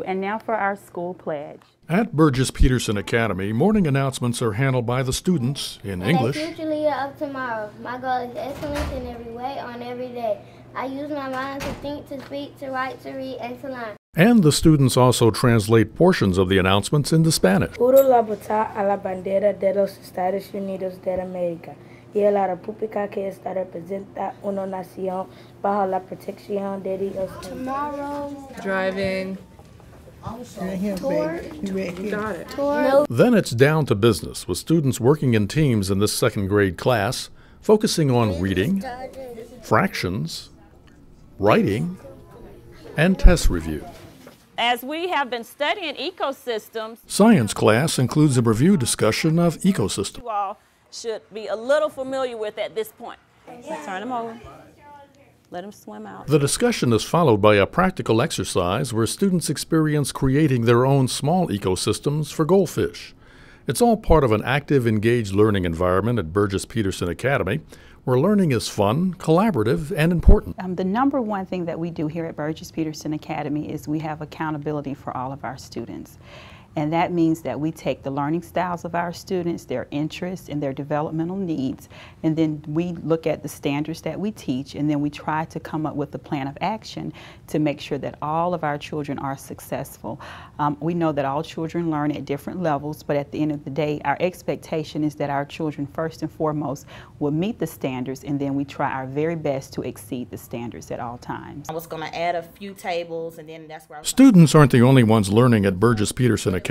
And now for our school pledge. At Burgess-Peterson Academy, morning announcements are handled by the students in English. The future leader of tomorrow. My goal is excellence in every way, on every day. I use my mind to think, to speak, to write, to read, and to learn. And the students also translate portions of the announcements into Spanish. Juro la botar a la bandera de los Estados Unidos de América y a la república que esta representa una nación bajo la protección de Dios. Tomorrow. Driving. Then it's down to business, with students working in teams in this second grade class, focusing on reading, fractions, writing, and test review. As we have been studying ecosystems, Science class includes a review discussion of ecosystems. you all should be a little familiar with at this point. Turn them over. Let them swim out. The discussion is followed by a practical exercise where students experience creating their own small ecosystems for goldfish. It's all part of an active, engaged learning environment at Burgess-Peterson Academy, where learning is fun, collaborative, and important. The number one thing that we do here at Burgess-Peterson Academy is we have accountability for all of our students. And that means that we take the learning styles of our students, their interests, and their developmental needs, and then we look at the standards that we teach, and then we try to come up with a plan of action to make sure that all of our children are successful. We know that all children learn at different levels, but at the end of the day, our expectation is that our children first and foremost will meet the standards, and then we try our very best to exceed the standards at all times. I was going to add a few tables, and then that's where I was Students aren't the only ones learning at Burgess-Peterson Academy.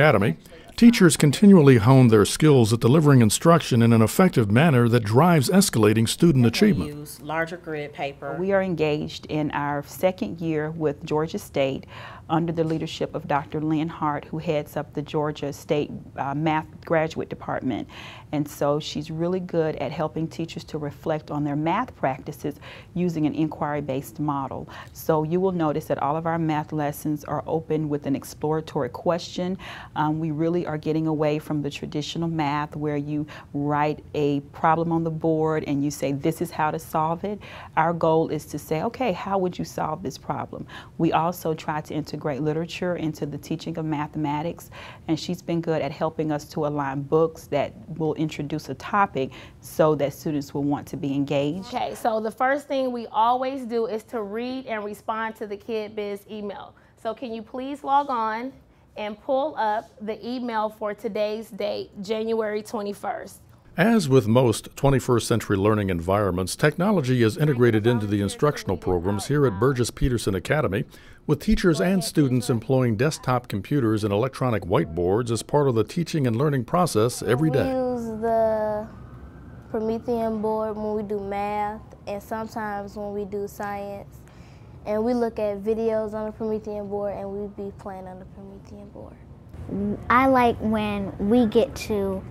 Teachers continually hone their skills at delivering instruction in an effective manner that drives escalating student achievement. use larger grid paper. We are engaged in our second year with Georgia State under the leadership of Dr. Lynn Hart, who heads up the Georgia State Math Graduate Department. And so she's really good at helping teachers to reflect on their math practices using an inquiry-based model. So you will notice that all of our math lessons are open with an exploratory question. We really are getting away from the traditional math where you write a problem on the board and you say, this is how to solve it. Our goal is to say, okay, how would you solve this problem? We also try to integrate literature into the teaching of mathematics, and she's been good at helping us to align books that will introduce a topic so that students will want to be engaged. Okay, so the first thing we always do is to read and respond to the Kid Biz email. So can you please log on and pull up the email for today's date, January 21st. As with most 21st century learning environments, technology is integrated into the instructional programs here at Burgess-Peterson Academy, with teachers and students employing desktop computers and electronic whiteboards as part of the teaching and learning process every day. We use the Promethean board when we do math and sometimes when we do science. And we look at videos on the Promethean board and we be playing on the Promethean board. I like when we get to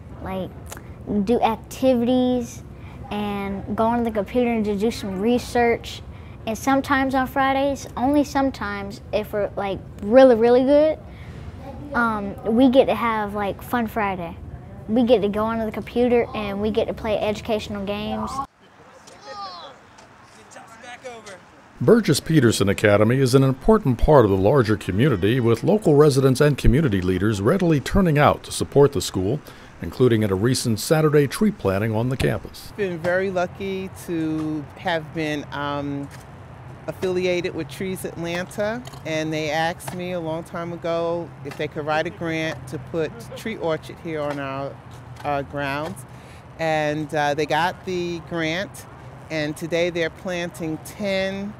do activities and go on the computer to do some research. And sometimes on Fridays, only sometimes, if we're really, really good, we get to have Fun Friday. We get to go onto the computer and we get to play educational games. Burgess-Peterson Academy is an important part of the larger community, with local residents and community leaders readily turning out to support the school, including at a recent Saturday tree planting on the campus. I've been very lucky to have been affiliated with Trees Atlanta, and they asked me a long time ago if they could write a grant to put tree orchard here on our grounds. And they got the grant, and today they're planting 10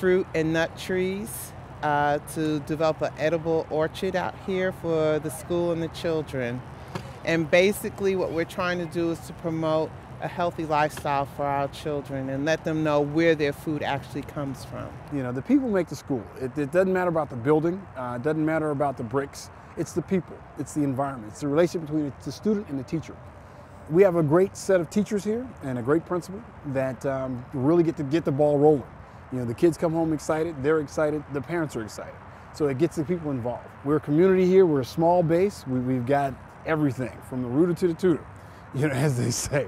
fruit and nut trees to develop an edible orchard out here for the school and the children. And basically what we're trying to do is to promote a healthy lifestyle for our children and let them know where their food actually comes from. You know, the people make the school. It doesn't matter about the building, it doesn't matter about the bricks. It's the people, it's the environment, it's the relationship between the student and the teacher. We have a great set of teachers here and a great principal that really get the ball rolling. You know, the kids come home excited, they're excited, the parents are excited. So it gets the people involved. We're a community here, we're a small base, we've got everything from the rooter to the tutor, you know, as they say.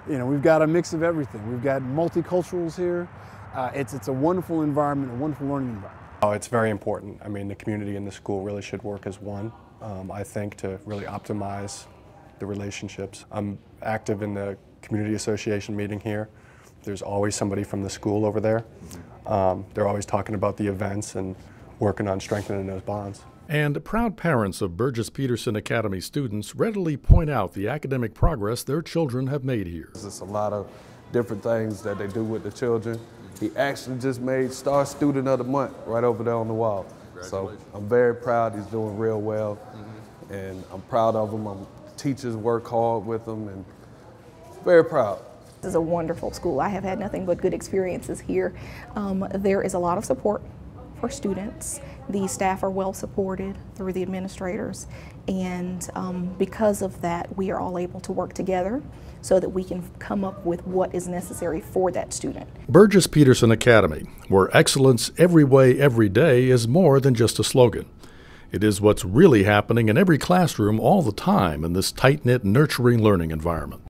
You know, we've got a mix of everything. We've got multiculturals here. It's a wonderful environment, a wonderful learning environment. Oh, it's very important. I mean, the community and the school really should work as one, I think, to really optimize the relationships. I'm active in the community association meeting here. There's always somebody from the school over there. They're always talking about the events and working on strengthening those bonds. And proud parents of Burgess-Peterson Academy students readily point out the academic progress their children have made here. There's a lot of different things that they do with the children. He actually just made Star Student of the Month right over there on the wall. So I'm very proud. He's doing real well, and I'm proud of him. Teachers work hard with him, and very proud. This is a wonderful school. I have had nothing but good experiences here. There is a lot of support for students. The staff are well supported through the administrators, and because of that, we are all able to work together so that we can come up with what is necessary for that student. Burgess-Peterson Academy, where excellence every way, every day is more than just a slogan. It is what's really happening in every classroom all the time in this tight-knit, nurturing learning environment.